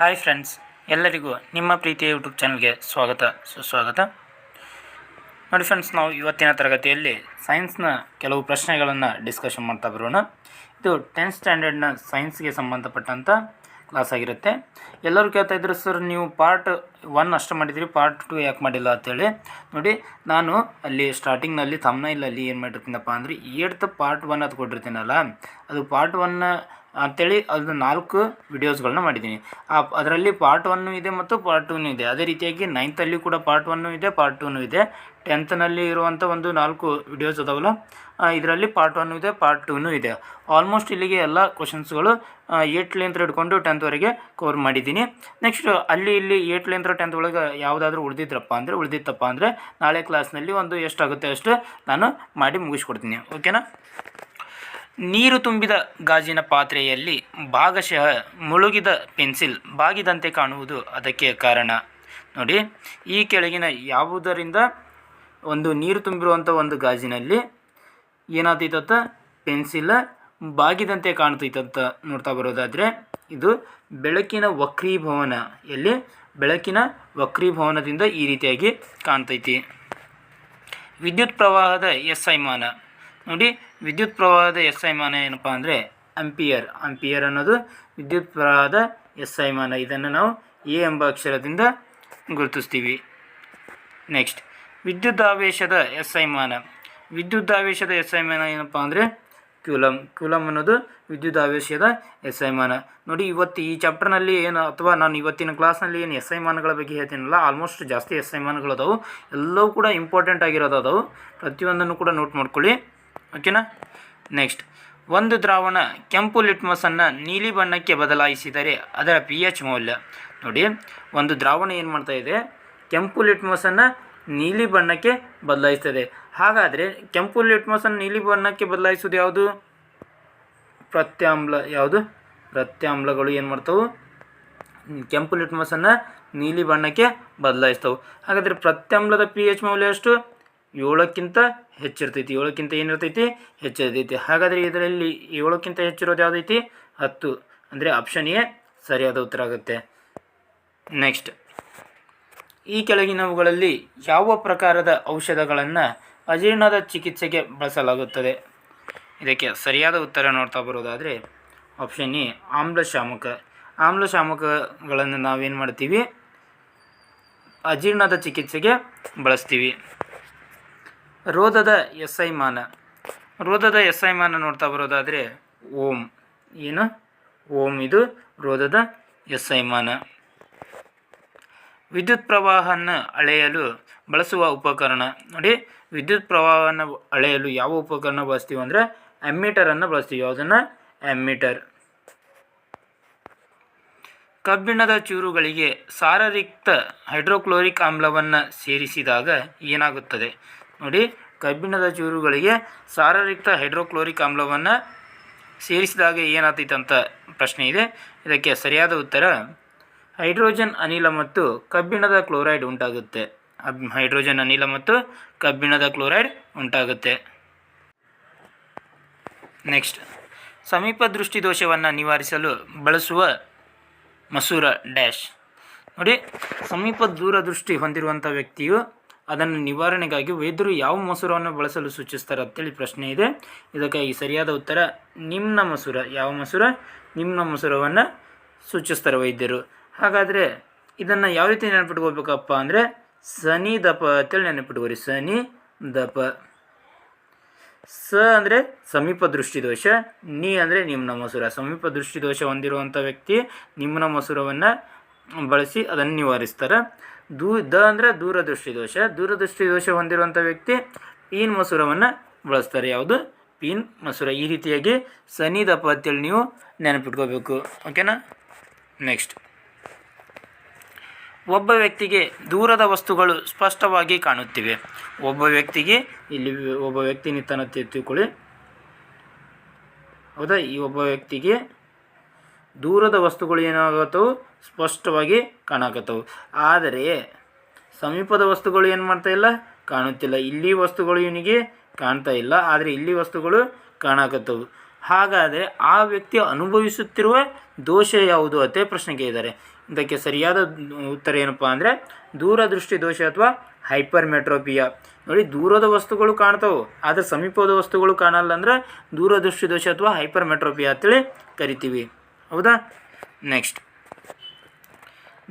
Hi friends, ಎಲ್ಲರಿಗೂ ನಿಮ್ಮ ಪ್ರೀತಿಯ ಯೂಟ್ಯೂಬ್ ಚಾನಲ್ಗೆ ಸುಸ್ವಾಗತ. ನೋಡಿ ಫ್ರೆಂಡ್ಸ್, ನಾವು ಇವತ್ತಿನ ತರಗತಿಯಲ್ಲಿ ಸೈನ್ಸ್ನ ಕೆಲವು ಪ್ರಶ್ನೆಗಳನ್ನು ಡಿಸ್ಕಷನ್ ಮಾಡ್ತಾ ಬರೋಣ. ಇದು 10th ಸ್ಟ್ಯಾಂಡರ್ಡ್ನ ಸೈನ್ಸ್ಗೆ ಸಂಬಂಧಪಟ್ಟಂಥ ಕ್ಲಾಸ್ ಆಗಿರುತ್ತೆ. ಎಲ್ಲರೂ ಕೇಳ್ತಾ ಇದ್ರು, ಸರ್ ನೀವು ಪಾರ್ಟ್ 1 ಅಷ್ಟು ಮಾಡಿದಿರಿ, ಪಾರ್ಟ್ 2 ಯಾಕೆ ಮಾಡಿಲ್ಲ ಅಂತೇಳಿ. ನೋಡಿ, ನಾನು ಅಲ್ಲಿ ಸ್ಟಾರ್ಟಿಂಗ್ನಲ್ಲಿ ಥಂಬ್ನೈಲಲ್ಲಿ ಏನು ಮಾಡಿರ್ತೀನಪ್ಪ ಅಂದರೆ 8th ಪಾರ್ಟ್ 1 ಅದು ಕೊಟ್ಟಿರ್ತೀನಲ್ಲ, ಅದು ಪಾರ್ಟ್ 1 ಅಂಥೇಳಿ ಅದು 4 ವಿಡಿಯೋಸ್ಗಳನ್ನ ಮಾಡಿದ್ದೀನಿ. ಅದರಲ್ಲಿ ಪಾರ್ಟ್ 1 ಇದೆ ಮತ್ತು ಪಾರ್ಟ್ 2 ಇದೆ. ಅದೇ ರೀತಿಯಾಗಿ 9th ಕೂಡ ಪಾರ್ಟ್ 1 ಇದೆ, ಪಾರ್ಟ್ 2 ಇದೆ. 10th ಇರುವಂಥ ಒಂದು 4 ವಿಡಿಯೋಸ್ ಅದಾವಲ್ಲ, ಇದರಲ್ಲಿ ಪಾರ್ಟ್ 1 ಇದೆ, ಪಾರ್ಟ್ 2 ಇದೆ. ಆಲ್ಮೋಸ್ಟ್ ಇಲ್ಲಿಗೆ ಎಲ್ಲ ಕ್ವಶನ್ಸ್ಗಳು 8th ಹಿಡ್ಕೊಂಡು 10th ಕವರ್ ಮಾಡಿದ್ದೀನಿ. ನೆಕ್ಸ್ಟ್ ಅಲ್ಲಿ 8th 10th ಒಳಗೆ ಯಾವುದಾದ್ರೂ ಉಳಿದಿತ್ತಪ್ಪ ಅಂದರೆ ನಾಳೆ ಕ್ಲಾಸ್ನಲ್ಲಿ ಒಂದು ಎಷ್ಟಾಗುತ್ತೆ ಅಷ್ಟು ನಾನು ಮಾಡಿ ಮುಗಿಸ್ಕೊಡ್ತೀನಿ. ಓಕೆನಾ? ನೀರು ತುಂಬಿದ ಗಾಜಿನ ಪಾತ್ರೆಯಲ್ಲಿ ಭಾಗಶಃ ಮುಳುಗಿದ ಪೆನ್ಸಿಲ್ ಬಾಗಿದಂತೆ ಕಾಣುವುದು ಅದಕ್ಕೆ ಕಾರಣ. ನೋಡಿ, ಈ ಕೆಳಗಿನ ಯಾವುದರಿಂದ ಒಂದು ನೀರು ತುಂಬಿರುವಂಥ ಒಂದು ಗಾಜಿನಲ್ಲಿ ಏನಾಗ್ತೈತಂತ ಪೆನ್ಸಿಲ್ ಬಾಗಿದಂತೆ ಕಾಣ್ತೈತಂತ ನೋಡ್ತಾ ಬರೋದಾದರೆ, ಇದು ಬೆಳಕಿನ ವಕ್ರೀಭವನ. ಎಲ್ಲಿ? ಬೆಳಕಿನ ವಕ್ರೀಭವನದಿಂದ ಈ ರೀತಿಯಾಗಿ ಕಾಣ್ತೈತಿ. ವಿದ್ಯುತ್ ಪ್ರವಾಹದ SI ಮಾನ. ನೋಡಿ, ವಿದ್ಯುತ್ ಪ್ರವಾಹದ SI ಮಾನ ಏನಪ್ಪ ಅಂದರೆ ಆಂಪಿಯರ್ ಅನ್ನೋದು ವಿದ್ಯುತ್ ಪ್ರವಾಹದ SI ಮಾನ. ಇದನ್ನು ನಾವು A ಎಂಬ ಅಕ್ಷರದಿಂದ ಗುರುತಿಸ್ತೀವಿ. ನೆಕ್ಸ್ಟ್, ವಿದ್ಯುದಾವೇಶದ SI ಮಾನ. ವಿದ್ಯುದಾವೇಶದ SI ಮಾನ ಏನಪ್ಪ ಅಂದರೆ ಕ್ಯೂಲಮ್ ಅನ್ನೋದು ವಿದ್ಯುದಾವೇಶದ SI ಮಾನ. ನೋಡಿ, ಇವತ್ತು ಈ ಚಾಪ್ಟರ್ನಲ್ಲಿ ಏನು, ಅಥವಾ ನಾನು ಇವತ್ತಿನ ಕ್ಲಾಸ್ನಲ್ಲಿ ಏನು SI ಮಾನಗಳ ಬಗ್ಗೆ ಹೇಳ್ತೀನಲ್ಲ, ಆಲ್ಮೋಸ್ಟ್ ಜಾಸ್ತಿ SI ಮಾನಗಳು ಅದಾವು. ಎಲ್ಲವೂ ಕೂಡ ಇಂಪಾರ್ಟೆಂಟ್ ಆಗಿರೋದು ಅದಾವು. ಪ್ರತಿಯೊಂದನ್ನು ಕೂಡ ನೋಟ್ ಮಾಡ್ಕೊಳ್ಳಿ. ಓಕೆನಾ? ನೆಕ್ಸ್ಟ್, ಒಂದು ದ್ರಾವಣ ಕೆಂಪು ಲಿಟ್ಮಸನ್ನು ನೀಲಿ ಬಣ್ಣಕ್ಕೆ ಬದಲಾಯಿಸಿದರೆ ಅದರ pH ಮೌಲ್ಯ. ನೋಡಿ, ಒಂದು ದ್ರಾವಣ ಏನು ಮಾಡ್ತಾ ಇದೆ, ಕೆಂಪು ಲಿಟ್ಮಸನ್ನು ನೀಲಿ ಬಣ್ಣಕ್ಕೆ ಬದಲಾಯಿಸ್ತದೆ. ಹಾಗಾದರೆ ಕೆಂಪು ಲಿಟ್ಮಸನ್ನು ನೀಲಿ ಬಣ್ಣಕ್ಕೆ ಬದಲಾಯಿಸೋದು ಯಾವುದು? ಪ್ರತ್ಯಾಮ್ಲ. ಯಾವುದು? ಪ್ರತ್ಯಾಮ್ಲಗಳು ಏನು ಮಾಡ್ತಾವೆ? ಕೆಂಪು ಲಿಟ್ಮಸನ್ನು ನೀಲಿ ಬಣ್ಣಕ್ಕೆ ಬದಲಾಯಿಸ್ತವೆ. ಹಾಗಾದರೆ ಪ್ರತ್ಯಾಮ್ಲದ pH ಮೌಲ್ಯ ಎಷ್ಟು? 7ಕ್ಕಿಂತ ಹೆಚ್ಚಿರ್ತೈತಿ. 7ಕ್ಕಿಂತ ಏನಿರ್ತೈತಿ? ಹೆಚ್ಚಿರ್ತೈತಿ. ಹಾಗಾದರೆ ಇದರಲ್ಲಿ 7ಕ್ಕಿಂತ ಹೆಚ್ಚಿರೋದು ಯಾವುದೈತಿ? 10. ಅಂದರೆ ಆಪ್ಷನ್ ಎ ಸರಿಯಾದ ಉತ್ತರ ಆಗುತ್ತೆ. ನೆಕ್ಸ್ಟ್, ಈ ಕೆಳಗಿನವುಗಳಲ್ಲಿ ಯಾವ ಪ್ರಕಾರದ ಔಷಧಗಳನ್ನು ಅಜೀರ್ಣದ ಚಿಕಿತ್ಸೆಗೆ ಬಳಸಲಾಗುತ್ತದೆ? ಇದಕ್ಕೆ ಸರಿಯಾದ ಉತ್ತರ ನೋಡ್ತಾ ಬರೋದಾದರೆ ಆಪ್ಷನ್ ಎ ಆಮ್ಲಶಾಮಕ. ಆಮ್ಲಶಾಮಕಗಳನ್ನು ನಾವೇನು ಮಾಡ್ತೀವಿ? ಅಜೀರ್ಣದ ಚಿಕಿತ್ಸೆಗೆ ಬಳಸ್ತೀವಿ. ರೋಧದ SI ಮಾನ. ರೋಧದ SI ಮಾನ ನೋಡ್ತಾ ಬರೋದಾದರೆ ಓಮ್. ಏನು? ಓಮ್. ಇದು ರೋಧದ SI ಮಾನ. ವಿದ್ಯುತ್ ಪ್ರವಾಹವನ್ನು ಅಳೆಯಲು ಬಳಸುವ ಉಪಕರಣ. ನೋಡಿ, ವಿದ್ಯುತ್ ಪ್ರವಾಹವನ್ನು ಅಳೆಯಲು ಯಾವ ಉಪಕರಣ ಬಳಸ್ತೀವಿ ಅಂದರೆ ಅಮ್ಮೀಟರನ್ನು ಬಳಸ್ತೀವಿ. ಯಾವುದನ್ನು? ಅಮ್ಮೀಟರ್. ಕಬ್ಬಿಣದ ಚೂರುಗಳಿಗೆ ಸಾರರಿಕ್ತ ಹೈಡ್ರೋಕ್ಲೋರಿಕ್ ಆಮ್ಲವನ್ನು ಸೇರಿಸಿದಾಗ ಏನಾಗುತ್ತದೆ? ನೋಡಿ, ಕಬ್ಬಿಣದ ಚೂರುಗಳಿಗೆ ಸಾರರಿಕ್ತ ಹೈಡ್ರೋಕ್ಲೋರಿಕ್ ಆಮ್ಲವನ್ನು ಸೇರಿಸಿದಾಗ ಏನಾಗ್ತೈತೆ ಅಂತ ಪ್ರಶ್ನೆ ಇದೆ. ಇದಕ್ಕೆ ಸರಿಯಾದ ಉತ್ತರ ಹೈಡ್ರೋಜನ್ ಅನಿಲ ಮತ್ತು ಕಬ್ಬಿಣದ ಕ್ಲೋರೈಡ್ ಉಂಟಾಗುತ್ತೆ. ಹೈಡ್ರೋಜನ್ ಅನಿಲ ಮತ್ತು ಕಬ್ಬಿಣದ ಕ್ಲೋರೈಡ್ ಉಂಟಾಗುತ್ತೆ. ನೆಕ್ಸ್ಟ್, ಸಮೀಪ ದೃಷ್ಟಿ ದೋಷವನ್ನು ನಿವಾರಿಸಲು ಬಳಸುವ ಮಸೂರ ಡ್ಯಾಶ್. ನೋಡಿ, ಸಮೀಪ ದೂರದೃಷ್ಟಿ ಹೊಂದಿರುವಂಥ ವ್ಯಕ್ತಿಯು ಅದನ್ನು ನಿವಾರಣೆಗಾಗಿ ವೈದ್ಯರು ಯಾವ ಮಸೂರವನ್ನು ಬಳಸಲು ಸೂಚಿಸ್ತಾರೆ ಅಂತೇಳಿ ಪ್ರಶ್ನೆ ಇದೆ. ಇದಕ್ಕಾಗಿ ಸರಿಯಾದ ಉತ್ತರ ನಿಮ್ನ ಮಸೂರ. ಯಾವ ಮಸೂರ? ನಿಮ್ನ ಮಸೂರವನ್ನು ಸೂಚಿಸ್ತಾರೆ ವೈದ್ಯರು. ಹಾಗಾದರೆ ಇದನ್ನು ಯಾವ ರೀತಿ ನೆನಪಿಟ್ಕೋಬೇಕಪ್ಪ ಅಂದರೆ ಸನಿ ದಪ ಅಂತೇಳಿ ನೆನಪಿಟ್ಕೋರಿ. ಸನಿ ದಪ. ಸ ಅಂದರೆ ಸಮೀಪ ದೃಷ್ಟಿದೋಷ, ನಿ ಅಂದರೆ ನಿಮ್ನ ಮಸೂರ. ಸಮೀಪ ದೃಷ್ಟಿದೋಷ ಹೊಂದಿರುವಂಥ ವ್ಯಕ್ತಿ ನಿಮ್ನ ಮಸೂರವನ್ನು ಬಳಸಿ ಅದನ್ನು ನಿವಾರಿಸ್ತಾರೆ. ದ ಅಂದರೆ ದೂರದೃಷ್ಟಿದೋಷ. ದೂರದೃಷ್ಟಿದೋಷ ಹೊಂದಿರುವಂಥ ವ್ಯಕ್ತಿ ಪೀನ್ ಮಸೂರವನ್ನು ಬಳಸ್ತಾರೆ. ಯಾವುದು? ಪೀನ್ ಮಸೂರ. ಈ ರೀತಿಯಾಗಿ ಸನಿ ದಪ ಅಂತೇಳಿ ನೀವು ನೆನಪಿಟ್ಕೋಬೇಕು. ಓಕೆನಾ? ನೆಕ್ಸ್ಟ್, ಒಬ್ಬ ವ್ಯಕ್ತಿಗೆ ದೂರದ ವಸ್ತುಗಳು ಸ್ಪಷ್ಟವಾಗಿ ಕಾಣುತ್ತಿವೆ. ಒಬ್ಬ ವ್ಯಕ್ತಿಗೆ, ಇಲ್ಲಿ ಒಬ್ಬ ವ್ಯಕ್ತಿ ನಿಂತನ ತಿಳ್ಕೊಳ್ಳಿ. ಹೌದಾ? ಈ ಒಬ್ಬ ವ್ಯಕ್ತಿಗೆ ದೂರದ ವಸ್ತುಗಳು ಏನಾಗತ್ತವು? ಸ್ಪಷ್ಟವಾಗಿ ಕಾಣಕತ್ತವು. ಆದರೆ ಸಮೀಪದ ವಸ್ತುಗಳು ಏನು ಮಾಡ್ತಾ ಇಲ್ಲ? ಕಾಣುತ್ತಿಲ್ಲ. ಇಲ್ಲಿ ವಸ್ತುಗಳು ಇವನಿಗೆ ಕಾಣ್ತಾ ಇಲ್ಲ, ಆದರೆ ಇಲ್ಲಿ ವಸ್ತುಗಳು ಕಾಣಕತ್ತವು. ಹಾಗಾದರೆ ಆ ವ್ಯಕ್ತಿ ಅನುಭವಿಸುತ್ತಿರುವ ದೋಷ ಯಾವುದು ಅದೇ ಪ್ರಶ್ನೆಗೆ ಇದ್ದಾರೆ. ಇದಕ್ಕೆ ಸರಿಯಾದ ಉತ್ತರ ಏನಪ್ಪ ಅಂದರೆ ದೂರದೃಷ್ಟಿ ದೋಷ ಅಥವಾ ಹೈಪರ್ಮೆಟ್ರೋಪಿಯಾ. ನೋಡಿ, ದೂರದ ವಸ್ತುಗಳು ಕಾಣ್ತಾವೆ ಆದರೆ ಸಮೀಪದ ವಸ್ತುಗಳು ಕಾಣಲ್ಲ ಅಂದರೆ ದೂರದೃಷ್ಟಿ ದೋಷ ಅಥವಾ ಹೈಪರ್ಮೆಟ್ರೋಪಿಯಾ ಅಂತೇಳಿ ಕರಿತೀವಿ. ಹೌದಾ? ನೆಕ್ಸ್ಟ್,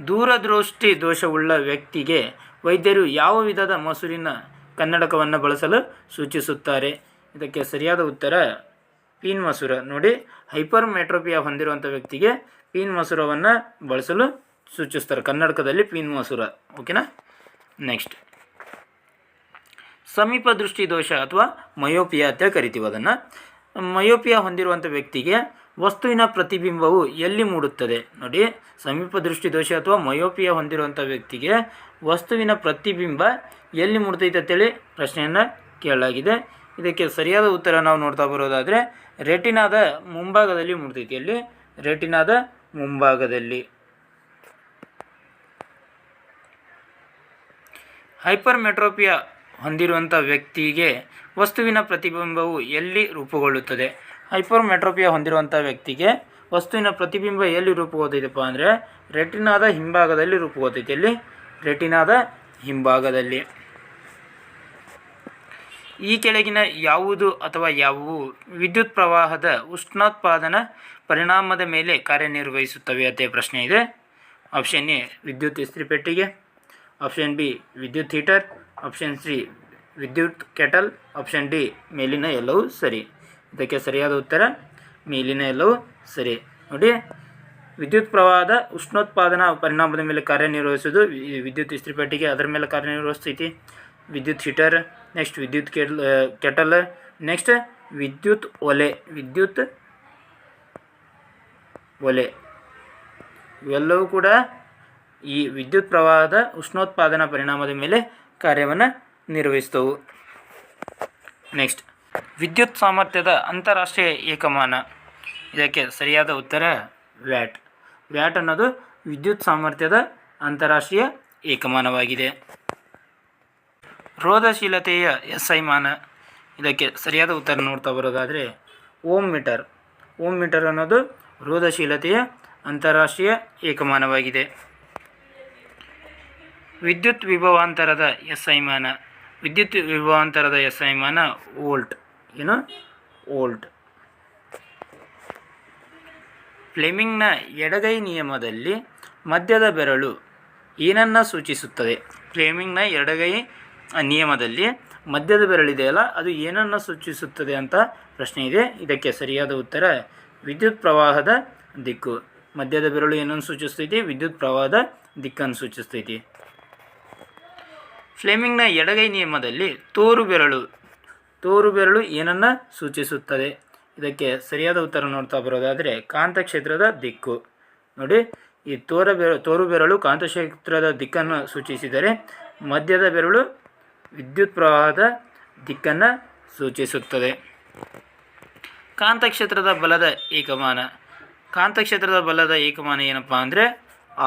ದೂರದೃಷ್ಟಿ ದೋಷವುಳ್ಳ ವ್ಯಕ್ತಿಗೆ ವೈದ್ಯರು ಯಾವ ವಿಧದ ಮಸೂರಿನ ಕನ್ನಡಕವನ್ನು ಬಳಸಲು ಸೂಚಿಸುತ್ತಾರೆ? ಇದಕ್ಕೆ ಸರಿಯಾದ ಉತ್ತರ ಪೀನ್ ಮಸೂರ. ನೋಡಿ, ಹೈಪರ್ಮೆಟ್ರೋಪಿಯಾ ಹೊಂದಿರುವಂಥ ವ್ಯಕ್ತಿಗೆ ಪೀನ್ ಮಸೂರವನ್ನು ಬಳಸಲು ಸೂಚಿಸ್ತಾರೆ. ಕನ್ನಡಕದಲ್ಲಿ ಪೀನ್ ಮಸೂರ. ಓಕೆನಾ? ನೆಕ್ಸ್ಟ್, ಸಮೀಪ ದೃಷ್ಟಿ ದೋಷ ಅಥವಾ ಮಯೋಪಿಯಾ ಅಂತ ಕರಿತೀವಿ ಅದನ್ನು. ಮಯೋಪಿಯಾ ಹೊಂದಿರುವಂಥ ವ್ಯಕ್ತಿಗೆ ವಸ್ತುವಿನ ಪ್ರತಿಬಿಂಬವು ಎಲ್ಲಿ ಮೂಡುತ್ತದೆ? ನೋಡಿ, ಸಮೀಪ ದೃಷ್ಟಿ ದೋಷ ಅಥವಾ ಮಯೋಪಿಯಾ ಹೊಂದಿರುವಂಥ ವ್ಯಕ್ತಿಗೆ ವಸ್ತುವಿನ ಪ್ರತಿಬಿಂಬ ಎಲ್ಲಿ ಮೂಡ್ತೈತೆ ಅಂತೇಳಿ ಪ್ರಶ್ನೆಯನ್ನು ಕೇಳಲಾಗಿದೆ. ಇದಕ್ಕೆ ಸರಿಯಾದ ಉತ್ತರ ನಾವು ನೋಡ್ತಾ ಬರೋದಾದರೆ ರೆಟಿನಾದ ಮುಂಭಾಗದಲ್ಲಿ ಮೂಡ್ತೈತಿ. ಎಲ್ಲಿ? ರೆಟಿನಾದ ಮುಂಭಾಗದಲ್ಲಿ. ಹೈಪರ್ಮೆಟ್ರೋಪಿಯಾ ಹೊಂದಿರುವಂಥ ವ್ಯಕ್ತಿಗೆ ವಸ್ತುವಿನ ಪ್ರತಿಬಿಂಬವು ಎಲ್ಲಿ ರೂಪುಗೊಳ್ಳುತ್ತದೆ? ಹೈಪರ್ಮೆಟ್ರೋಪಿಯಾ ಹೊಂದಿರುವಂಥ ವ್ಯಕ್ತಿಗೆ ವಸ್ತುವಿನ ಪ್ರತಿಬಿಂಬ ಎಲ್ಲಿ ರೂಪುಗೊಳ್ತೈತಪ್ಪ ಅಂದರೆ ರೆಟಿನಾದ ಹಿಂಭಾಗದಲ್ಲಿ ರೂಪುಗೊಳ್ತೈತಿ. ಎಲ್ಲಿ? ರೆಟಿನಾದ ಹಿಂಭಾಗದಲ್ಲಿ. ಈ ಕೆಳಗಿನ ಯಾವುದು ಅಥವಾ ಯಾವುವು ವಿದ್ಯುತ್ ಪ್ರವಾಹದ ಉಷ್ಣೋತ್ಪಾದನಾ ಪರಿಣಾಮದ ಮೇಲೆ ಕಾರ್ಯನಿರ್ವಹಿಸುತ್ತವೆ ಅಂತ ಪ್ರಶ್ನೆ ಇದೆ. ಆಪ್ಷನ್ ಎ ವಿದ್ಯುತ್ ಇಸ್ತ್ರಿಪೆಟ್ಟಿಗೆ, ಆಪ್ಷನ್ ಬಿ ವಿದ್ಯುತ್ ಹೀಟರ್, ಆಪ್ಷನ್ ಸಿ ವಿದ್ಯುತ್ ಕೆಟಲ್, ಆಪ್ಷನ್ ಡಿ ಮೇಲಿನ ಎಲ್ಲವೂ ಸರಿ. ಇದಕ್ಕೆ ಸರಿಯಾದ ಉತ್ತರ ಮೇಲಿನ ಎಲ್ಲವೂ ಸರಿ. ನೋಡಿ, ವಿದ್ಯುತ್ ಪ್ರವಾಹದ ಉಷ್ಣೋತ್ಪಾದನಾ ಪರಿಣಾಮದ ಮೇಲೆ ಕಾರ್ಯನಿರ್ವಹಿಸೋದು ವಿದ್ಯುತ್ ಇಸ್ತ್ರಿಪೆಟ್ಟಿಗೆ, ಅದರ ಮೇಲೆ ಕಾರ್ಯನಿರ್ವಹಿಸ್ತೈತಿ. ವಿದ್ಯುತ್ ಹೀಟರ್, ನೆಕ್ಸ್ಟ್ ವಿದ್ಯುತ್ ಕೆಟಲ್, ನೆಕ್ಸ್ಟ್ ವಿದ್ಯುತ್ ಒಲೆ ಇವೆಲ್ಲವೂ ಕೂಡ ಈ ವಿದ್ಯುತ್ ಪ್ರವಾಹದ ಉಷ್ಣೋತ್ಪಾದನಾ ಪರಿಣಾಮದ ಮೇಲೆ ಕಾರ್ಯವನ್ನು ನಿರ್ವಹಿಸ್ತವು. ನೆಕ್ಸ್ಟ್, ವಿದ್ಯುತ್ ಸಾಮರ್ಥ್ಯದ ಅಂತಾರಾಷ್ಟ್ರೀಯ ಏಕಮಾನ. ಇದಕ್ಕೆ ಸರಿಯಾದ ಉತ್ತರ ವ್ಯಾಟ್. ವ್ಯಾಟ್ ಅನ್ನೋದು ವಿದ್ಯುತ್ ಸಾಮರ್ಥ್ಯದ ಅಂತಾರಾಷ್ಟ್ರೀಯ ಏಕಮಾನವಾಗಿದೆ. ರೋಧಶೀಲತೆಯ SI ಮಾನ. ಇದಕ್ಕೆ ಸರಿಯಾದ ಉತ್ತರ ನೋಡ್ತಾ ಬರೋದಾದರೆ ಓಮ್ ಮೀಟರ್. ಓಮ್ ಮೀಟರ್ ಅನ್ನೋದು ರೋಧಶೀಲತೆಯ ಅಂತಾರಾಷ್ಟ್ರೀಯ ಏಕಮಾನವಾಗಿದೆ. ವಿದ್ಯುತ್ ವಿಭವಾಂತರದ SI ಮಾನ. ವಿದ್ಯುತ್ ವಿಭವಾಂತರದ SI ಮಾನ ವೋಲ್ಟ್. ಏನು? ವೋಲ್ಟ್. ಫ್ಲೆಮಿಂಗ್ನ ಎಡಗೈ ನಿಯಮದಲ್ಲಿ ಮಧ್ಯದ ಬೆರಳು ಏನನ್ನು ಸೂಚಿಸುತ್ತದೆ? ಫ್ಲೆಮಿಂಗ್ನ ಎಡಗೈ ನಿಯಮದಲ್ಲಿ ಮಧ್ಯದ ಬೆರಳಿದೆಯಲ್ಲ, ಅದು ಏನನ್ನು ಸೂಚಿಸುತ್ತದೆ ಅಂತ ಪ್ರಶ್ನೆ ಇದೆ. ಇದಕ್ಕೆ ಸರಿಯಾದ ಉತ್ತರ ವಿದ್ಯುತ್ ಪ್ರವಾಹದ ದಿಕ್ಕು. ಮಧ್ಯದ ಬೆರಳು ಏನನ್ನು ಸೂಚಿಸ್ತೈತಿ? ವಿದ್ಯುತ್ ಪ್ರವಾಹದ ದಿಕ್ಕನ್ನು ಸೂಚಿಸ್ತೈತಿ. ಫ್ಲೆಮಿಂಗ್ನ ಎಡಗೈ ನಿಯಮದಲ್ಲಿ ತೋರು ಬೆರಳು ಏನನ್ನು ಸೂಚಿಸುತ್ತದೆ? ಇದಕ್ಕೆ ಸರಿಯಾದ ಉತ್ತರ ನೋಡ್ತಾ ಬರೋದಾದರೆ ಕಾಂತಕ್ಷೇತ್ರದ ದಿಕ್ಕು. ನೋಡಿ, ಈ ತೋರು ಬೆರಳು ಕಾಂತಕ್ಷೇತ್ರದ ದಿಕ್ಕನ್ನು ಸೂಚಿಸಿದರೆ ಮಧ್ಯದ ಬೆರಳು ವಿದ್ಯುತ್ ಪ್ರವಾಹದ ದಿಕ್ಕನ್ನು ಸೂಚಿಸುತ್ತದೆ. ಕಾಂತಕ್ಷೇತ್ರದ ಬಲದ ಏಕಮಾನ. ಕಾಂತಕ್ಷೇತ್ರದ ಬಲದ ಏಕಮಾನ ಏನಪ್ಪ ಅಂದರೆ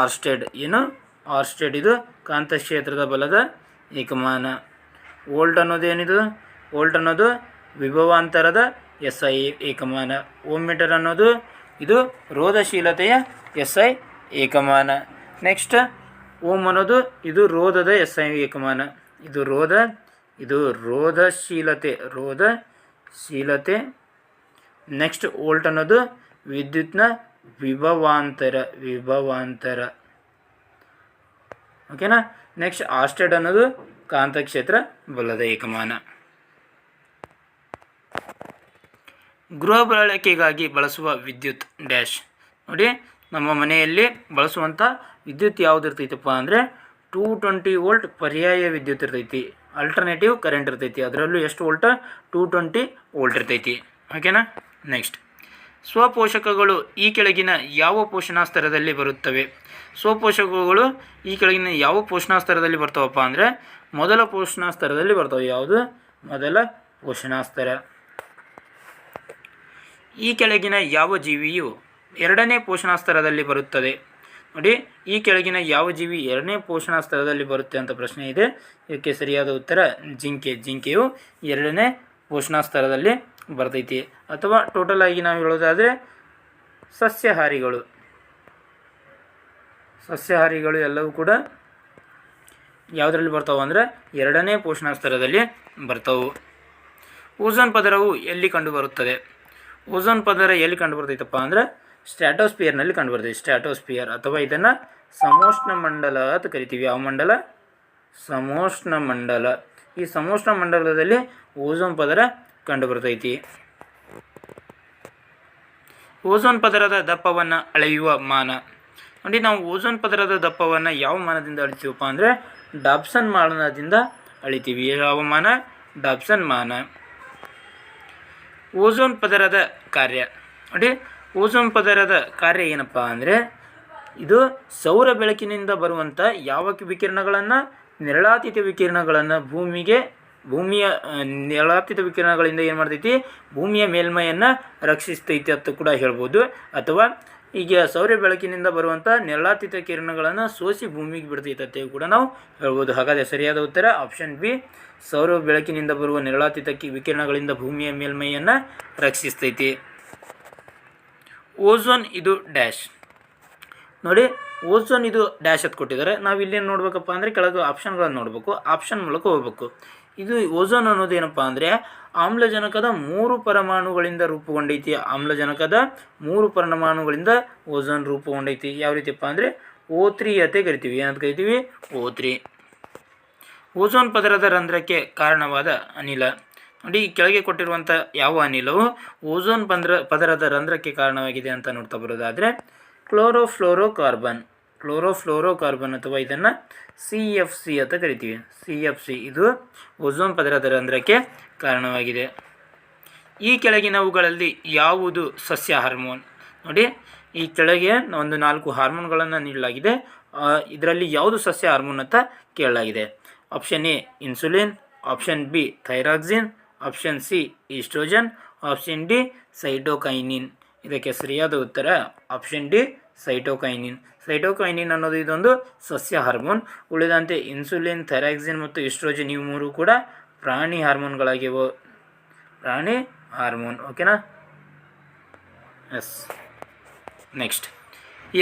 ಆರ್ಸ್ಟೆಡ್. ಏನು? ಆರ್ಸ್ಟೆಡ್. ಇದು ಕಾಂತಕ್ಷೇತ್ರದ ಬಲದ ಏಕಮಾನ. ವೋಲ್ಟ್ ಅನ್ನೋದೇನಿದು? ವೋಲ್ಟ್ ಅನ್ನೋದು ವಿಭವಾಂತರದ SI ಏಕಮಾನ. ಓಮ್ ಮೀಟರ್ ಅನ್ನೋದು ಇದು ರೋಧಶೀಲತೆಯ SI ಏಕಮಾನ. ನೆಕ್ಸ್ಟ್, ಓಮ್ ಅನ್ನೋದು ಇದು ರೋಧದ SI ಏಕಮಾನ. ಇದು ರೋಧಶೀಲತೆ. ನೆಕ್ಸ್ಟ್, ವೋಲ್ಟ್ ಅನ್ನೋದು ವಿದ್ಯುತ್ನ ವಿಭವಾಂತರ. ಓಕೆನಾ? ನೆಕ್ಸ್ಟ್, ಆರ್ಸ್ಟೆಡ್ ಅನ್ನೋದು ಕಾಂತಕ್ಷೇತ್ರ ಬಲದ ಏಕಮಾನ. ಗೃಹ ಬಳಕೆಗಾಗಿ ಬಳಸುವ ವಿದ್ಯುತ್ ಡ್ಯಾಶ್. ನೋಡಿ, ನಮ್ಮ ಮನೆಯಲ್ಲಿ ಬಳಸುವಂಥ ವಿದ್ಯುತ್ ಯಾವುದು ಇರ್ತೈತಪ್ಪ ಅಂದರೆ 220 ವೋಲ್ಟ್ ಪರ್ಯಾಯ ವಿದ್ಯುತ್ ಇರ್ತೈತಿ. ಅಲ್ಟರ್ನೇಟಿವ್ ಕರೆಂಟ್ ಇರ್ತೈತಿ. ಅದರಲ್ಲೂ ಎಷ್ಟು ವೋಲ್ಟ್? 220 ವೋಲ್ಟ್ ಇರ್ತೈತಿ. ಓಕೆನಾ? ನೆಕ್ಸ್ಟ್, ಸ್ವಪೋಷಕಗಳು ಈ ಕೆಳಗಿನ ಯಾವ ಪೋಷಣಾ ಸ್ತರದಲ್ಲಿ ಬರುತ್ತವೆ? ಸ್ವಪೋಷಕಗಳು ಈ ಕೆಳಗಿನ ಯಾವ ಪೋಷಣಾ ಸ್ತರದಲ್ಲಿ ಬರ್ತಾವಪ್ಪ ಅಂದರೆ ಮೊದಲ ಪೋಷಣಾ ಸ್ತರದಲ್ಲಿ ಬರ್ತವೆ. ಯಾವುದು? ಮೊದಲ ಪೋಷಣಾ ಸ್ತರ. ಈ ಕೆಳಗಿನ ಯಾವ ಜೀವಿಯು ಎರಡನೇ ಪೋಷಣಾ ಸ್ತರದಲ್ಲಿ ಬರುತ್ತದೆ? ನೋಡಿ, ಈ ಕೆಳಗಿನ ಯಾವ ಜೀವಿ ಎರಡನೇ ಪೋಷಣಾ ಸ್ತರದಲ್ಲಿ ಬರುತ್ತೆ ಅಂತ ಪ್ರಶ್ನೆ ಇದೆ. ಇದಕ್ಕೆ ಸರಿಯಾದ ಉತ್ತರ ಜಿಂಕೆ. ಜಿಂಕೆಯು ಎರಡನೇ ಪೋಷಣಾ ಸ್ತರದಲ್ಲಿ ಬರ್ತೈತಿ. ಅಥವಾ ಟೋಟಲ್ ಆಗಿ ನಾವು ಹೇಳೋದಾದರೆ ಸಸ್ಯಾಹಾರಿಗಳು ಎಲ್ಲವೂ ಕೂಡ ಯಾವುದರಲ್ಲಿ ಬರ್ತಾವೆ ಅಂದರೆ ಎರಡನೇ ಪೋಷಣ ಸ್ತರದಲ್ಲಿ ಬರ್ತಾವೆ. ಓಝೋನ್ ಪದರವು ಎಲ್ಲಿ ಕಂಡುಬರುತ್ತದೆ? ಓಝೋನ್ ಪದರ ಎಲ್ಲಿ ಕಂಡುಬರ್ತೈತಪ್ಪ ಅಂದರೆ ಸ್ಟ್ರಾಟೋಸ್ಫಿಯರ್ನಲ್ಲಿ ಕಂಡುಬರ್ತೈತೆ. ಸ್ಟ್ರಾಟೋಸ್ಫಿಯರ್ ಅಥವಾ ಇದನ್ನು ಸಮೋಷ್ಣ ಮಂಡಲ ಅಂತ ಕರಿತೀವಿ. ಯಾವ ಮಂಡಲ? ಸಮೋಷ್ಣ ಮಂಡಲ. ಈ ಸಮೋಷ್ಣ ಮಂಡಲದಲ್ಲಿ ಓಝೋನ್ ಪದರ ಕಂಡುಬರ್ತೈತಿ. ಓಝೋನ್ ಪದರದ ದಪ್ಪವನ್ನು ಅಳೆಯುವ ಮಾನ ನೋಡಿ. ನಾವು ಓಝೋನ್ ಪದರದ ದಪ್ಪವನ್ನು ಯಾವ ಮಾನದಿಂದ ಅಳಿತೀವಪ್ಪ ಅಂದರೆ ಡಾಬ್ಸನ್ ಮಾನದಿಂದ ಅಳಿತೀವಿ. ಯಾವ ಮಾನ? ಡಾಬ್ಸನ್ ಮಾನ. ಓಝೋನ್ ಪದರದ ಕಾರ್ಯ ನೋಡಿ. ಓಝೋನ್ ಪದರದ ಕಾರ್ಯ ಏನಪ್ಪ ಅಂದರೆ ಇದು ಸೌರ ಬೆಳಕಿನಿಂದ ಬರುವಂಥ ಯಾವ ವಿಕಿರಣಗಳನ್ನು, ನೇರಳಾತೀತ ವಿಕಿರಣಗಳನ್ನು ಭೂಮಿಯ ನೇರಳಾತೀತ ವಿಕಿರಣಗಳಿಂದ ಏನು ಮಾಡ್ತೈತಿ? ಭೂಮಿಯ ಮೇಲ್ಮೈಯನ್ನು ರಕ್ಷಿಸ್ತೈತಿ ಅಂತ ಕೂಡ ಹೇಳ್ಬೋದು. ಅಥವಾ ಈಗ ಸೌರ ಬೆಳಕಿನಿಂದ ಬರುವಂಥ ನೇರಳಾತೀತ ಕಿರಣಗಳನ್ನು ಸೋಸಿ ಭೂಮಿಗೆ ಬಿಡ್ತೈತೆ ಅಂತ ಕೂಡ ನಾವು ಹೇಳ್ಬೋದು. ಹಾಗಾದರೆ ಸರಿಯಾದ ಉತ್ತರ ಆಪ್ಷನ್ ಬಿ, ಸೌರ ಬೆಳಕಿನಿಂದ ಬರುವ ನೇರಳಾತೀತ ವಿಕಿರಣಗಳಿಂದ ಭೂಮಿಯ ಮೇಲ್ಮೈಯನ್ನು ರಕ್ಷಿಸ್ತೈತಿ. ಓಝೋನ್ ಇದು ಡ್ಯಾಶ್ ನೋಡಿ. ಓಝೋನ್ ಇದು ಡ್ಯಾಶ್ ಅಂತ ಕೊಟ್ಟಿದ್ದಾರೆ. ನಾವು ಇಲ್ಲೇನು ನೋಡ್ಬೇಕಪ್ಪ ಅಂದರೆ ಕೆಳಗೆ ಆಪ್ಷನ್ಗಳನ್ನು ನೋಡಬೇಕು, ಆಪ್ಷನ್ ಮೂಲಕ ಹೋಗಬೇಕು. ಇದು ಓಝೋನ್ ಅನ್ನೋದು ಏನಪ್ಪ ಅಂದರೆ ಆಮ್ಲಜನಕದ 3 ಪರಮಾಣುಗಳಿಂದ ರೂಪುಗೊಂಡೈತಿ. ಆಮ್ಲಜನಕದ 3 ಪರಮಾಣುಗಳಿಂದ ಓಝೋನ್ ರೂಪುಗೊಂಡೈತಿ. ಯಾವ ರೀತಿಯಪ್ಪ ಅಂದರೆ O3 ಅಂತ ಕರಿತೀವಿ. ಏನಂತ ಕರಿತೀವಿ? O3. ಓಝೋನ್ ಪದರದ ರಂಧ್ರಕ್ಕೆ ಕಾರಣವಾದ ಅನಿಲ ನೋಡಿ. ಕೆಳಗೆ ಕೊಟ್ಟಿರುವಂಥ ಯಾವ ಅನಿಲವು ಓಝೋನ್ ಪದರದ ರಂಧ್ರಕ್ಕೆ ಕಾರಣವಾಗಿದೆ ಅಂತ ನೋಡ್ತಾ ಬರೋದಾದರೆ ಕ್ಲೋರೋಫ್ಲೋರೋಕಾರ್ಬನ್ ಅಥವಾ ಇದನ್ನು CFC ಅಂತ ಕರಿತೀವಿ. CFC ಇದು ಓಝೋನ್ ಪದರದ ರಂಧ್ರಕ್ಕೆ ಕಾರಣವಾಗಿದೆ. ಈ ಕೆಳಗಿನವುಗಳಲ್ಲಿ ಯಾವುದು ಸಸ್ಯ ಹಾರ್ಮೋನ್ ನೋಡಿ. ಈ ಕೆಳಗೆ ಒಂದು 4 ಹಾರ್ಮೋನ್ಗಳನ್ನು ನೀಡಲಾಗಿದೆ. ಇದರಲ್ಲಿ ಯಾವುದು ಸಸ್ಯ ಹಾರ್ಮೋನ್ ಅಂತ ಕೇಳಲಾಗಿದೆ. Option A insulin, option B thyroxine, option C oestrogen, option D cytokinin. ಇದಕ್ಕೆ ಸರಿಯಾದ ಉತ್ತರ ಆಪ್ಷನ್ ಡಿ ಸೈಟೋಕೈನಿನ್. ಸೈಟೋಕೈನಿನ್ ಅನ್ನೋದು ಇದೊಂದು ಸಸ್ಯ ಹಾರ್ಮೋನ್. ಉಳಿದಂತೆ ಇನ್ಸುಲಿನ್, ಥೈರಾಕ್ಸಿನ್ ಮತ್ತು ಈಸ್ಟ್ರೋಜನ್ ಇವು 3 ಕೂಡ ಪ್ರಾಣಿ ಹಾರ್ಮೋನ್ಗಳಾಗಿವೆ. ಪ್ರಾಣಿ ಹಾರ್ಮೋನ್. ಓಕೆನಾ? ಎಸ್. ನೆಕ್ಸ್ಟ್,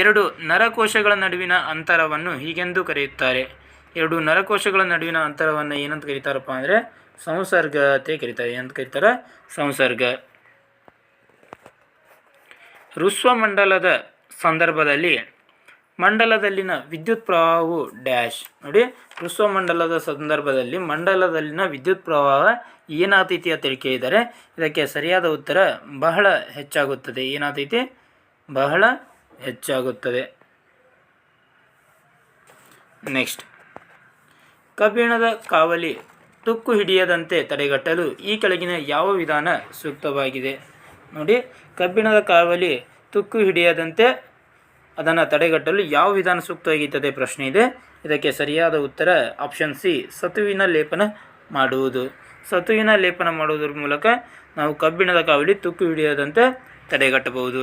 2 ನರಕೋಶಗಳ ನಡುವಿನ ಅಂತರವನ್ನು ಹೀಗೆಂದು ಕರೆಯುತ್ತಾರೆ. 2 ನರಕೋಶಗಳ ನಡುವಿನ ಅಂತರವನ್ನು ಏನಂತ ಕರೀತಾರಪ್ಪ ಅಂದರೆ ಸಂಸರ್ಗ ಅಂತ ಕರೀತಾರೆ. ಏನಂತ ಕರೀತಾರೆ? ಸಂಸರ್ಗ. ಋಸ್ವಮಂಡಲದ ಸಂದರ್ಭದಲ್ಲಿ ಮಂಡಲದಲ್ಲಿನ ವಿದ್ಯುತ್ ಪ್ರವಾಹವು ಡ್ಯಾಶ್ ನೋಡಿ. ಋಸ್ವಮಂಡಲದ ಸಂದರ್ಭದಲ್ಲಿ ಮಂಡಲದಲ್ಲಿನ ವಿದ್ಯುತ್ ಪ್ರವಾಹ ಏನಾಗ್ತೈತಿ ಅಂತ ಕೇಳಿದ್ದಾರೆ. ಇದಕ್ಕೆ ಸರಿಯಾದ ಉತ್ತರ ಬಹಳ ಹೆಚ್ಚಾಗುತ್ತದೆ. ಏನಾಗ್ತೈತಿ? ಬಹಳ ಹೆಚ್ಚಾಗುತ್ತದೆ. ನೆಕ್ಸ್ಟ್, ಕಬ್ಬಿಣದ ಕಾವಲಿ ತುಕ್ಕು ಹಿಡಿಯದಂತೆ ತಡೆಗಟ್ಟಲು ಈ ಕೆಳಗಿನ ಯಾವ ವಿಧಾನ ಸೂಕ್ತವಾಗಿದೆ ನೋಡಿ. ಕಬ್ಬಿಣದ ಕಾವಲಿ ತುಕ್ಕು ಹಿಡಿಯದಂತೆ ಅದನ್ನು ತಡೆಗಟ್ಟಲು ಯಾವ ವಿಧಾನ ಸೂಕ್ತವಾಗುತ್ತದೆ ಪ್ರಶ್ನೆ ಇದೆ. ಇದಕ್ಕೆ ಸರಿಯಾದ ಉತ್ತರ ಆಪ್ಷನ್ ಸಿ ಸತುವಿನ ಲೇಪನ ಮಾಡುವುದು. ಸತುವಿನ ಲೇಪನ ಮಾಡುವುದರ ಮೂಲಕ ನಾವು ಕಬ್ಬಿಣದ ಕಾವಲಿ ತುಕ್ಕು ಹಿಡಿಯದಂತೆ ತಡೆಗಟ್ಟಬಹುದು.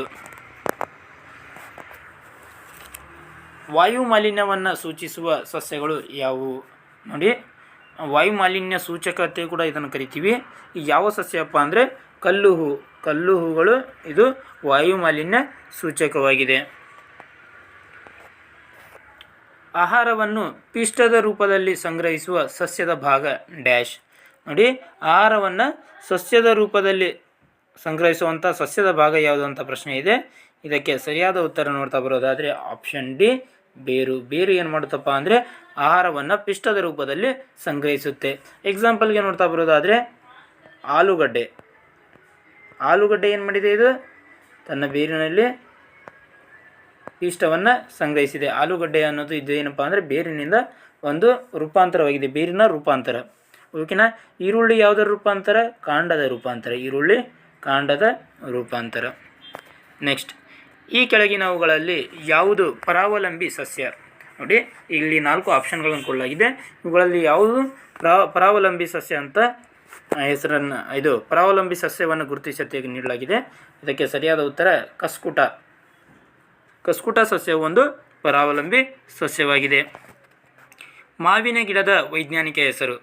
ವಾಯು ಮಾಲಿನ್ಯವನ್ನು ಸೂಚಿಸುವ ಸಸ್ಯಗಳು ಯಾವುವು ನೋಡಿ. ವಾಯು ಮಾಲಿನ್ಯ ಸೂಚಕತೆ ಕೂಡ ಇದನ್ನು ಕರಿತೀವಿ. ಯಾವ ಸಸ್ಯಪ್ಪ ಅಂದರೆ ಕಲ್ಲು ಹೂಗಳು ಇದು ವಾಯು ಮಾಲಿನ್ಯ ಸೂಚಕವಾಗಿದೆ. ಆಹಾರವನ್ನು ಪಿಷ್ಟದ ರೂಪದಲ್ಲಿ ಸಂಗ್ರಹಿಸುವ ಸಸ್ಯದ ಭಾಗ ಡ್ಯಾಶ್ ನೋಡಿ. ಆಹಾರವನ್ನು ಸಸ್ಯದ ರೂಪದಲ್ಲಿ ಸಂಗ್ರಹಿಸುವಂಥ ಸಸ್ಯದ ಭಾಗ ಯಾವುದು ಅಂತ ಪ್ರಶ್ನೆ ಇದೆ. ಇದಕ್ಕೆ ಸರಿಯಾದ ಉತ್ತರ ನೋಡ್ತಾ ಬರೋದಾದರೆ ಆಪ್ಷನ್ ಡಿ ಬೇರು. ಬೇರು ಏನು ಮಾಡುತ್ತಪ್ಪ ಅಂದರೆ ಆಹಾರವನ್ನು ಪಿಷ್ಟದ ರೂಪದಲ್ಲಿ ಸಂಗ್ರಹಿಸುತ್ತೆ. ಎಕ್ಸಾಂಪಲ್ಗೆ ನೋಡ್ತಾ ಬರೋದಾದರೆ ಆಲೂಗಡ್ಡೆ ಏನು ಮಾಡಿದೆ? ಇದು ತನ್ನ ಬೇರಿನಲ್ಲಿ ಪಿಷ್ಟವನ್ನು ಸಂಗ್ರಹಿಸಿದೆ. ಆಲೂಗಡ್ಡೆ ಅನ್ನೋದು ಇದು ಏನಪ್ಪ ಅಂದರೆ ಬೇರಿನಿಂದ ಒಂದು ರೂಪಾಂತರವಾಗಿದೆ, ಬೇರಿನ ರೂಪಾಂತರ. ಓಕೆನಾ? ಈರುಳ್ಳಿ ಯಾವುದರ ರೂಪಾಂತರ? ಕಾಂಡದ ರೂಪಾಂತರ. ಈರುಳ್ಳಿ ಕಾಂಡದ ರೂಪಾಂತರ. ನೆಕ್ಸ್ಟ್, ಈ ಕೆಳಗಿನವುಗಳಲ್ಲಿ ಯಾವುದು ಪರಾವಲಂಬಿ ಸಸ್ಯ ನೋಡಿ. ಇಲ್ಲಿ 4 ಆಪ್ಷನ್ಗಳನ್ನು ಕೊಡಲಾಗಿದೆ. ಇವುಗಳಲ್ಲಿ ಯಾವುದು ಪರಾವಲಂಬಿ ಸಸ್ಯ ಅಂತ ಹೆಸರನ್ನು ಪರಾವಲಂಬಿ ಸಸ್ಯವನ್ನು ಗುರುತಿಸತೆ ನೀಡಲಾಗಿದೆ. ಇದಕ್ಕೆ ಸರಿಯಾದ ಉತ್ತರ ಕಸ್ಕುಟ ಸಸ್ಯವು ಒಂದು ಪರಾವಲಂಬಿ ಸಸ್ಯವಾಗಿದೆ. ಮಾವಿನ ಗಿಡದ ವೈಜ್ಞಾನಿಕ ಹೆಸರು.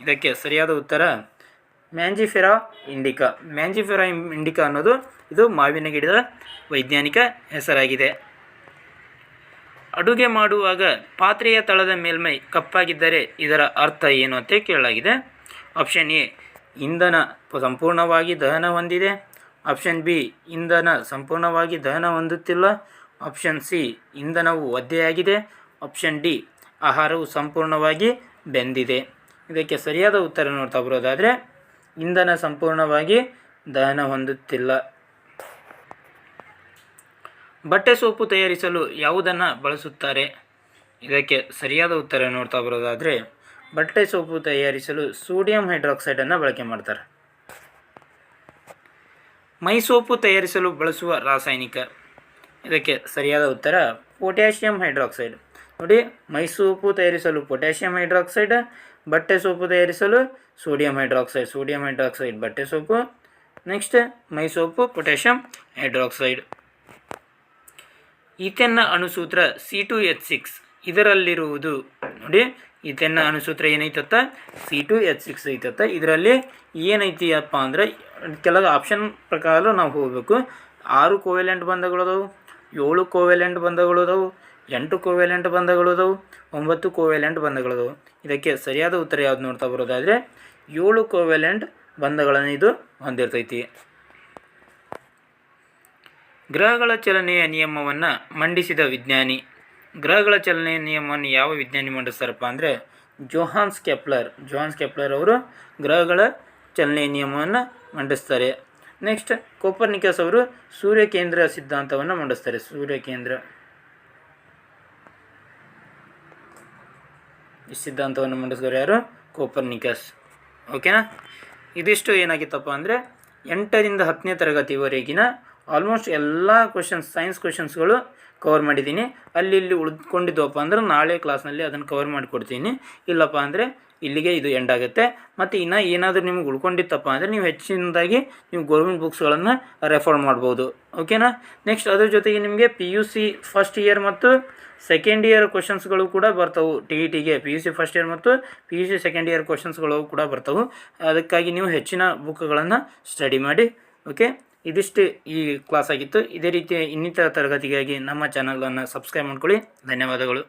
ಇದಕ್ಕೆ ಸರಿಯಾದ ಉತ್ತರ ಮ್ಯಾಂಜಿಫೆರಾ ಇಂಡಿಕಾ. ಮ್ಯಾಂಜಿಫೆರಾ ಇಂಡಿಕಾ ಅನ್ನೋದು ಇದು ಮಾವಿನ ಗಿಡದ ವೈಜ್ಞಾನಿಕ ಹೆಸರಾಗಿದೆ. ಅಡುಗೆ ಮಾಡುವಾಗ ಪಾತ್ರೆಯ ತಳದ ಮೇಲ್ಮೈ ಕಪ್ಪಾಗಿದ್ದರೆ ಇದರ ಅರ್ಥ ಏನು ಅಂತ ಕೇಳಲಾಗಿದೆ. ಆಪ್ಷನ್ ಎ, ಇಂಧನ ಸಂಪೂರ್ಣವಾಗಿ ದಹನ ಹೊಂದಿದೆ. ಆಪ್ಷನ್ ಬಿ, ಇಂಧನ ಸಂಪೂರ್ಣವಾಗಿ ದಹನ ಹೊಂದುತ್ತಿಲ್ಲ. ಆಪ್ಷನ್ ಸಿ, ಇಂಧನವು ಒದ್ದೆಯಾಗಿದೆ. ಆಪ್ಷನ್ ಡಿ, ಆಹಾರವು ಸಂಪೂರ್ಣವಾಗಿ ಬೆಂದಿದೆ. ಇದಕ್ಕೆ ಸರಿಯಾದ ಉತ್ತರ ನೋಡ್ತಾ ಬರೋದಾದರೆ ಇಂಧನ ಸಂಪೂರ್ಣವಾಗಿ ದಹನ ಹೊಂದುತ್ತಿಲ್ಲ. ಬಟ್ಟೆ ಸೋಪು ತಯಾರಿಸಲು ಯಾವುದನ್ನು ಬಳಸುತ್ತಾರೆ? ಇದಕ್ಕೆ ಸರಿಯಾದ ಉತ್ತರ ನೋಡ್ತಾ ಬರೋದಾದರೆ ಬಟ್ಟೆ ಸೋಪು ತಯಾರಿಸಲು ಸೋಡಿಯಂ ಹೈಡ್ರಾಕ್ಸೈಡನ್ನು ಬಳಕೆ ಮಾಡ್ತಾರೆ. ಮೈ ಸೋಪು ತಯಾರಿಸಲು ಬಳಸುವ ರಾಸಾಯನಿಕ. ಇದಕ್ಕೆ ಸರಿಯಾದ ಉತ್ತರ ಪೊಟ್ಯಾಷಿಯಂ ಹೈಡ್ರಾಕ್ಸೈಡ್. ನೋಡಿ, ಮೈ ಸೋಪು ತಯಾರಿಸಲು ಪೊಟ್ಯಾಷಿಯಂ ಹೈಡ್ರಾಕ್ಸೈಡ್, ಬಟ್ಟೆ ಸೋಪು ತಯಾರಿಸಲು ಸೋಡಿಯಂ ಹೈಡ್ರಾಕ್ಸೈಡ್ ಬಟ್ಟೆ ಸೋಪು, ನೆಕ್ಸ್ಟ್ ಮೈ ಸೋಪು ಪೊಟ್ಯಾಷಿಯಂ ಹೈಡ್ರಾಕ್ಸೈಡ್. ಈಥೆನ್ನ ಅಣುಸೂತ್ರ C2H6 ಇದರಲ್ಲಿರುವುದು. ನೋಡಿ, ಈಥೆನ್ನ ಅಣುಸೂತ್ರ ಏನೈತತ್ತ C2H6 ಐತತ್ತ. ಇದರಲ್ಲಿ ಏನೈತಿಯಪ್ಪ ಅಂದರೆ ಕೆಲವು ಆಪ್ಷನ್ ಪ್ರಕಾರ ನಾವು ಹೋಗಬೇಕು. 6 ಕೋವೆಲೆಂಟ್ ಬಂಧಗಳದವು, 7 ಕೋವೆಲೆಂಟ್ ಬಂಧಗಳದವು, 8 ಕೋವೆಲೆಂಟ್ ಬಂಧಗಳದವು, 9 ಕೋವೆಲೆಂಟ್ ಬಂಧಗಳದವು. ಇದಕ್ಕೆ ಸರಿಯಾದ ಉತ್ತರ ಯಾವ್ದು ನೋಡ್ತಾ ಬರೋದಾದರೆ 7 ಕೋವೆಲೆಂಟ್ ಬಂಧಗಳನ್ನು ಇದು ಹೊಂದಿರ್ತೈತಿ. ಗ್ರಹಗಳ ಚಲನೆಯ ನಿಯಮವನ್ನು ಮಂಡಿಸಿದ ವಿಜ್ಞಾನಿ. ಗ್ರಹಗಳ ಚಲನೆಯ ನಿಯಮವನ್ನು ಯಾವ ವಿಜ್ಞಾನಿ ಮಂಡಿಸ್ತಾರಪ್ಪ ಅಂದರೆ ಜೋಹಾನ್ಸ್ ಕೆಪ್ಲರ್ ಅವರು ಗ್ರಹಗಳ ಚಲನೆಯ ನಿಯಮವನ್ನು ಮಂಡಿಸ್ತಾರೆ. ನೆಕ್ಸ್ಟ್ ಕೋಪರ್ನಿಕಸ್ ಅವರು ಸೂರ್ಯಕೇಂದ್ರ ಸಿದ್ಧಾಂತವನ್ನು ಮಂಡಿಸ್ತಾರೆ. ಈ ಸಿದ್ಧಾಂತವನ್ನು ಮಂಡಿಸಿದವರು ಯಾರು? ಕೋಪರ್ನಿಕಸ್. ಓಕೆನಾ? ಇದಿಷ್ಟು ಏನಾಗಿತ್ತಪ್ಪ ಅಂದರೆ 8ರಿಂದ 10ನೇ ತರಗತಿವರೆಗಿನ ಆಲ್ಮೋಸ್ಟ್ ಎಲ್ಲ ಸೈನ್ಸ್ ಕ್ವೆಶನ್ಸ್ಗಳು ಕವರ್ ಮಾಡಿದ್ದೀನಿ. ಅಲ್ಲಿ ಉಳಿದುಕೊಂಡಿದ್ದವಪ್ಪ ಅಂದ್ರೆ ನಾಳೆ ಕ್ಲಾಸ್ನಲ್ಲಿ ಅದನ್ನು ಕವರ್ ಮಾಡಿಕೊಡ್ತೀನಿ. ಇಲ್ಲಪ್ಪ ಅಂದರೆ ಇಲ್ಲಿಗೆ ಇದು ಎಂಡ್ ಆಗುತ್ತೆ. ಮತ್ತು ಇನ್ನು ಏನಾದರೂ ನಿಮ್ಗೆ ಉಳ್ಕೊಂಡಿತ್ತಪ್ಪ ಅಂದರೆ ನೀವು ಹೆಚ್ಚಿನದಾಗಿ ನೀವು ಗೌರ್ಮೆಂಟ್ ಬುಕ್ಸ್ಗಳನ್ನು ರೆಫರ್ ಮಾಡ್ಬೋದು. ಓಕೆನಾ? ನೆಕ್ಸ್ಟ್ ಅದ್ರ ಜೊತೆಗೆ ನಿಮಗೆ PUC ಫಸ್ಟ್ ಇಯರ್ ಮತ್ತು ಸೆಕೆಂಡ್ ಇಯರ್ ಕ್ವೆಶನ್ಸ್ಗಳು ಕೂಡ ಬರ್ತವೆ. TETಗೆ PUC ಫಸ್ಟ್ ಇಯರ್ ಮತ್ತು PUC ಸೆಕೆಂಡ್ ಇಯರ್ ಕ್ವೆಶನ್ಸ್ಗಳು ಕೂಡ ಬರ್ತವೆ. ಅದಕ್ಕಾಗಿ ನೀವು ಹೆಚ್ಚಿನ ಬುಕ್ಗಳನ್ನು ಸ್ಟಡಿ ಮಾಡಿ. ಓಕೆ, ಇದಿಷ್ಟು ಈ ಕ್ಲಾಸ್ ಆಗಿತ್ತು. ಇದೇ ರೀತಿ ಇನ್ನಿತರ ತರಗತಿಗಾಗಿ ನಮ್ಮ ಚಾನಲನ್ನು ಸಬ್ಸ್ಕ್ರೈಬ್ ಮಾಡ್ಕೊಳ್ಳಿ. ಧನ್ಯವಾದಗಳು.